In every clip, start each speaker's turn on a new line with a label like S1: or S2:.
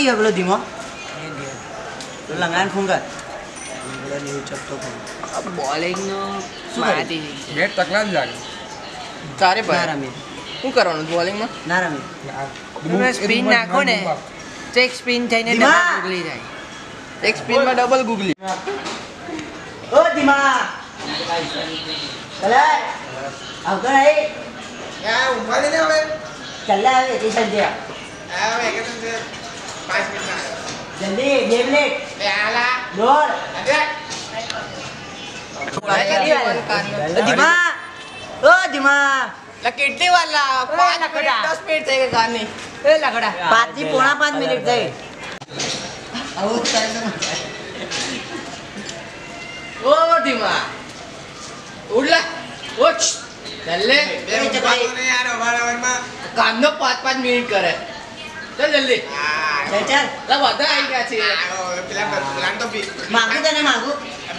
S1: કઈ ગયો પેલો ધીમો તો લંગાન ફોન કર પેલો ન્યૂ ચપતો ફોન
S2: બોલિંગ નો માટી
S3: બેટ તકલા જ લાગે
S2: તારે
S1: ના
S2: ભાઈ
S1: રમી
S2: શું કરવાનું બોલિંગ માં
S1: ના રમી
S2: તમે સ્પિન નાખો ને ચેક સ્પિન થઈને ડબલ ગુગલી જાય એક સ્પિન માં ડબલ ગુગલી
S1: ઓ ધીમા ચલે આવતો નહીં
S3: યાર ઉભા દે ને હવે
S1: ચાલે આવે તે સંજય
S3: હવે કે તને 5 મિનિટ ના
S1: જલ્દી 2 મિનિટ
S3: લે આલા
S1: દોડ
S3: અરે
S1: ધીમા ઓ ધીમા
S2: કેટલી વાર લા 5 મિનિટ 10 મિનિટ થઈ ગઈ ગાની એ લગડા
S1: 5 થી પોણા 5 મિનિટ થઈ આવો ચાલ
S2: ઓ ધીમા ઉડલા ઓચ જલ્લે
S3: બે ઉભા તો ને યાર અવારમાં
S2: કામનો 5 મિનિટ કરે ચાલ જલ્દી
S1: ચાલ ચાલ
S2: લા બધા આવી ગયા છે
S3: પેલા પ્લાન તો
S1: માંગુ તને માંગુ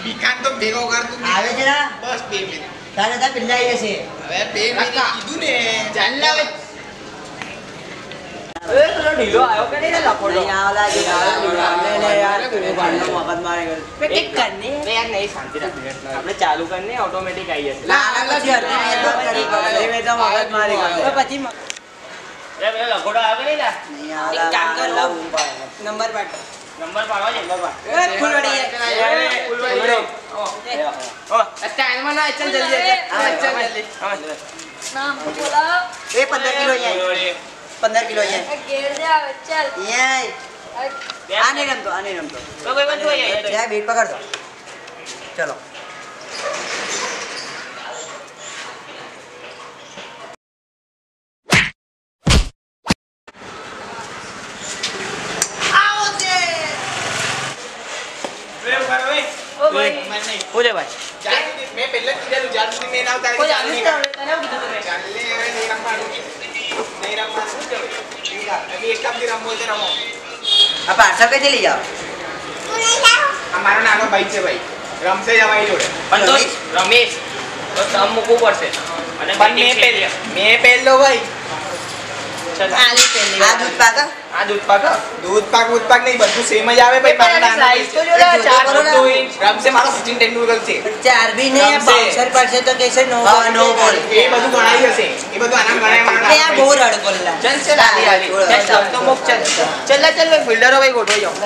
S3: બીકાન તો ભેગો કર તું
S1: આવે છે ના
S3: બસ 2 મિનિટ
S1: તારે તા પિલ્લા આવી જશે
S3: હવે 2 મિનિટ કીધું ને
S2: ચાલ લાવે એ પેલો ઢીલો આવ્યો કે નહીં લખોડો
S1: નહીં આવલા જે આવલા લે યાર ભાંડો મગજ મારે કર
S2: એક કરને બે યાર નહીં શાંતિ રાખ આપણે ચાલુ કરને ઓટોમેટિક આવી જશે
S1: ના પછી હરતી મેં તો કરી કરી મેં તો મગજ મારી કર પછી
S2: એ પેલો લખોડો આવ્યો કે નહીં લા
S1: નહીં આવલા
S2: એક કામ કર
S1: નંબર પાડ
S2: નંબર પાડવા છે નંબર પાડ
S1: એ ફૂલવાડી
S2: ફૂલવાડી ઓ ટાઈમમાં ના ચાલ જલ્દી ચાલ જલ્દી
S4: નામ બોલાવો
S1: એ 15 કિલો જાય 15 કિલો જાય
S4: ઘેર દે આવે ચાલ
S1: યાય આ નહીં રમતો
S2: તો કોઈ બંધ હોય
S1: યાર બેટ પકડતો ચલો
S2: ઓ ભાઈ ઓલે ભાઈ
S3: મેં પહેલા કીધેલું જ્યાં સુધી મેં ના ઉતારી
S2: કોઈ આવીશ ને તને એવું કીધું તમે
S3: ચાલે હવે નહીં રમવાનું શું કરું હવે એક કામ થી રમવો છે રમો
S1: આ પાર્સલ કઈ લઈ જાઓ
S3: આ મારો નાનો ભાઈ છે ભાઈ રમશે જ અમારી જોડે
S2: પણ તો રમેશ તો તમ મૂકવું પડશે અને
S3: મેં પહેલો ભાઈ
S2: આલી પેલી
S1: આ દૂધ પાક
S2: આ દૂધ પાક
S3: દૂધ પાક નહીં બધું સેમ જ આવે ભાઈ મારો નાનો
S2: સાઈઝ તો જો
S1: ભાઈ,
S2: 4
S1: જોજો
S2: ફૂટ 2 ઇંચ
S3: રમશે મારો સચિન તેંડુલકર છે
S1: ચાર બી નહીં
S3: રમશે.
S1: બાઉન્સર પડશે તો કહેશે નો નો બોલ
S3: એ બધું ગણાઈ હશે એ બધું આના ગણાય મારો
S1: એ આ
S3: નાનો
S1: બહુ
S3: ભાઈ
S1: રડ બોલલા
S2: ચલ ચલ આલી આલી ચલ તો મુક ચલ ચલ ભાઈ ફિલ્ડરો ભાઈ ગોઠવાઈ જાઓ
S3: છે.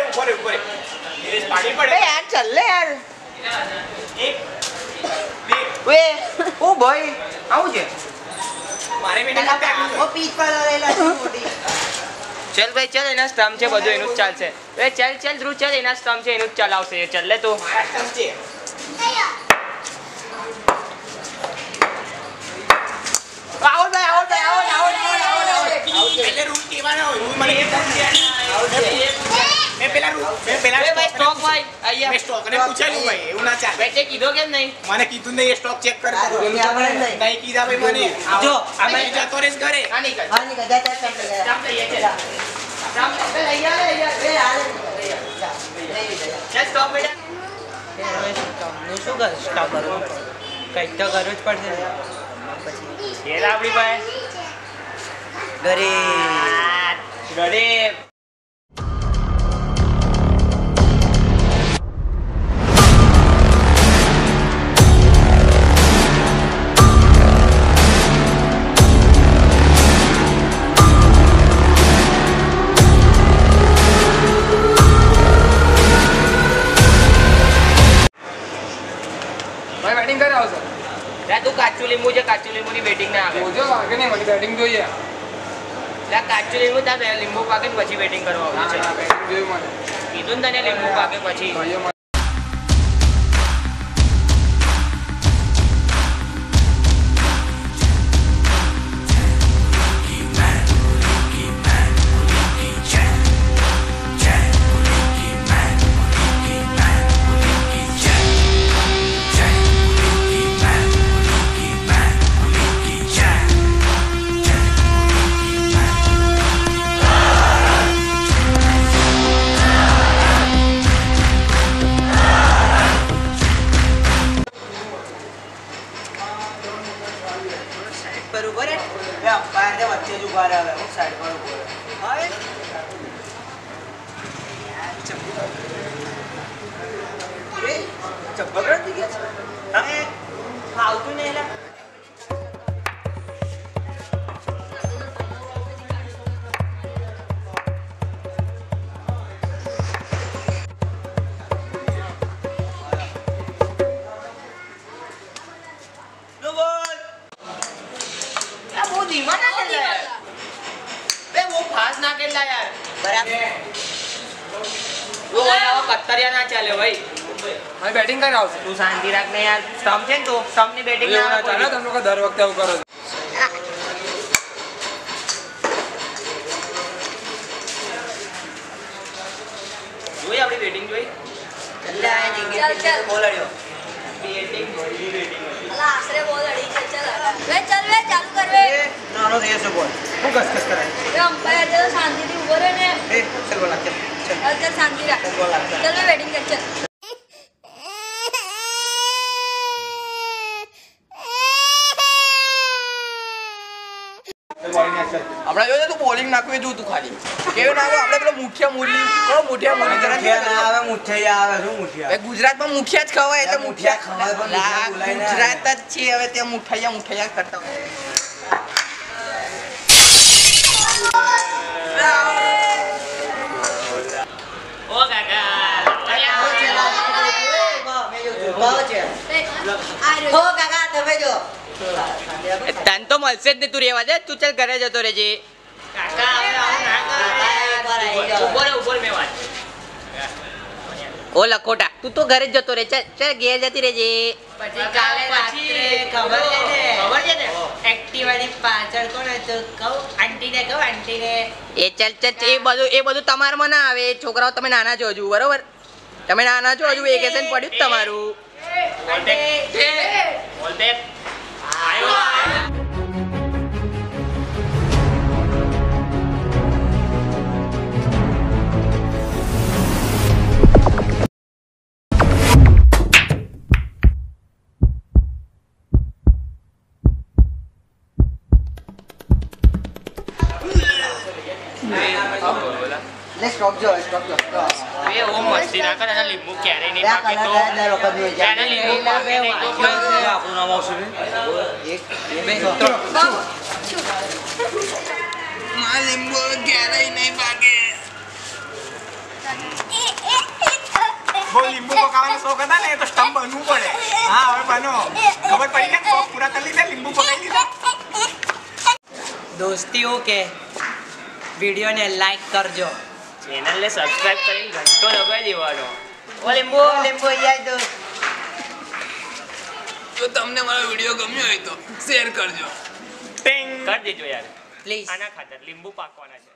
S3: ઉપર ઉપર એ પાડી
S2: બે
S3: પડે
S2: યાર ચલ લે યાર
S3: એક બે
S2: ઓએ ઓ ભાઈ આવું છે
S3: મારે બેટા
S1: ઓ પીચ પર રહેલા મોટી
S2: ચલ ભાઈ ચલ એના સ્ટમ્પ છે બધું એનું જ ચાલશે એ ચલ ચલ ધ્રુવ ચલ એના સ્ટમ્પ છે એનું જ ચલાવશે ચલ લે તું
S3: મહારાષ્ટ્ર છે
S2: આવો ભાઈ આવો
S3: પેલે રૂમ કેવાના હોય રૂમ મને એક મેં પેલા
S2: એ ભાઈ સ્ટોક ભાઈ
S3: મેં
S2: આયા
S3: સ્ટોક ને પૂછેલું ભાઈ એવું ના ચાલે
S2: બેટે કીધો કેમ નહીં
S3: મને કીધું નહીં એ સ્ટોક ચેક કર
S1: આ રૂપિયા આપણે નહીં.
S3: નહીં કીધા ભાઈ મને
S1: જો,
S3: અમે જતો રેસ ઘરે
S2: આ નહીં કર
S1: હા ની ગજા ચાલ ચાલ
S2: સ્ટમ્પ લઈએ ચલ સ્ટમ્પ લઈ આ
S1: એ હાલ
S2: ચલ સ્ટોપ બેટા
S1: નું શું કર સ્ટોપ કરું કઈ તો કરવું જ પડશે ને. પછી
S2: એ આપણી પાસે
S1: ઘરે
S2: ગરીબ
S3: ભાઈ બેટિંગ કરે આવશે
S2: લે તું કાચું લીંબુ છે કાચું લીંબુની બેટિંગ ના આવે
S3: જોજો વાગે નહીં મને બેટિંગ જોઈએ
S2: લે કાચું લીંબુ તા લીંબુ પાકે ને પછી બેટિંગ કરવા
S3: ના
S2: આવશે
S3: ના બેટિંગ જોઈએ મને
S2: કીધું ને તને લીંબુ પાકે પછી
S3: ભાઈઓ મને પત્તરિયા ના ચાલે ભાઈ.
S5: હવે બેટિંગ કરી આવશે.
S1: તું શાંતિ રાખ ને યાર. સ્ટમ્પ છે ને તું સ્ટમ્પની બેટિંગ
S5: એવું ના
S1: ના
S5: ચાલે તમે લોકો દર વખતે આવું કરો છો.
S3: જોઈ આપણી બેટિંગ જોઈ.
S4: ચાલ
S1: બોલડ્યો
S3: બેટિંગ જોઈ બેટિંગ.
S4: અલા આશરે બોલ અડી છે ચાલ વે ચાલ વે ચાલુ કર વે
S1: નાનો થઈ જશે બોલ હું કસ કરાય
S4: વે અમ્પાયર તો શાંતિથી ઉભો રહે ને
S1: એ ચલ બોલ ચાલ
S4: ચાલ શાંતિ રાખ
S1: બોલ ચાલ
S4: ચાલ વે બેટિંગ કર ચાલ
S2: હમણાં જોજો તું બોલિંગ નાખું એ તું ખાલી કેવું નાખો આપણે પેલો મુખ્ય મુરલી કહો મુઠિયા મુરલી
S1: આવે મુઠિયા આવે શું મુઠિયા
S2: ગુજરાતમાં મુઠિયા જ ખવાય એટલે
S1: મુઠિયા ખવાય પણ મુઠિયા બોલાય ના.
S2: ગુજરાત જ છે હવે ત્યાં મુઠાઈયા કરતા હોય.
S3: ઓ કાકા.
S1: હો કાકા તમે જો
S2: તન તો મળશે જ નહીં તું રેવા દે તું ચાલ ઘરે જતો રહેજે.
S3: કાકા હવે આવું ના કરો. ઉભો રે મેં વાત.
S2: ઓ લખોટા તું તો ઘરે જ જતો રહે ચાલ ચાલ ઘેર જતી રહેજે.
S1: પછી કાલે રાત્રે ખબર છે ને એક્ટિવાની પાછળ કોણ હતું કહું આંટીને
S2: એ ચાલ ચાલ એ બધું તમારામાં ના આવે છોકરાઓ તમે નાના છો હજુ બરોબર તમે નાના છો હજુ વેકેશન પડ્યું જ તમારું.
S3: બોલ બેક. આયો.
S1: લે સ્ટોપ જો
S3: એ ઓ મસ્તી ના કરે. એના લીંબુ ક્યારેય નહીં પાકે તો. એના લીંબુ પાકે નહીં તો
S1: આપણું નામ આવશે એક બે
S2: લીંબુ ક્યારેય નહીં પાકે.
S3: બહુ લીંબુ પકાવવાનો શોખ હતા ને એ તો સ્ટમ્પ બનવું પડે. હા હવે બનો. ખબર પડી ને શોખ પૂરા કરી લીધા લીંબુ પકાવી લીધા.
S1: દોસ્તીઓ કે વિડીયોને લાઈક કરજો
S3: ચેનલને સબસ્ક્રાઇબ કરીને ઘંટો દબાવી દેવાનો.
S1: ઓ લીંબુ યાદ દો
S2: જો તમને મારો વિડીયો ગમ્યો હોય તો શેર કરજો.
S3: ટિંગ કરી દેજો યાર.
S1: પ્લીઝ
S3: આના ખાતર લીંબુ પાકવાના છે.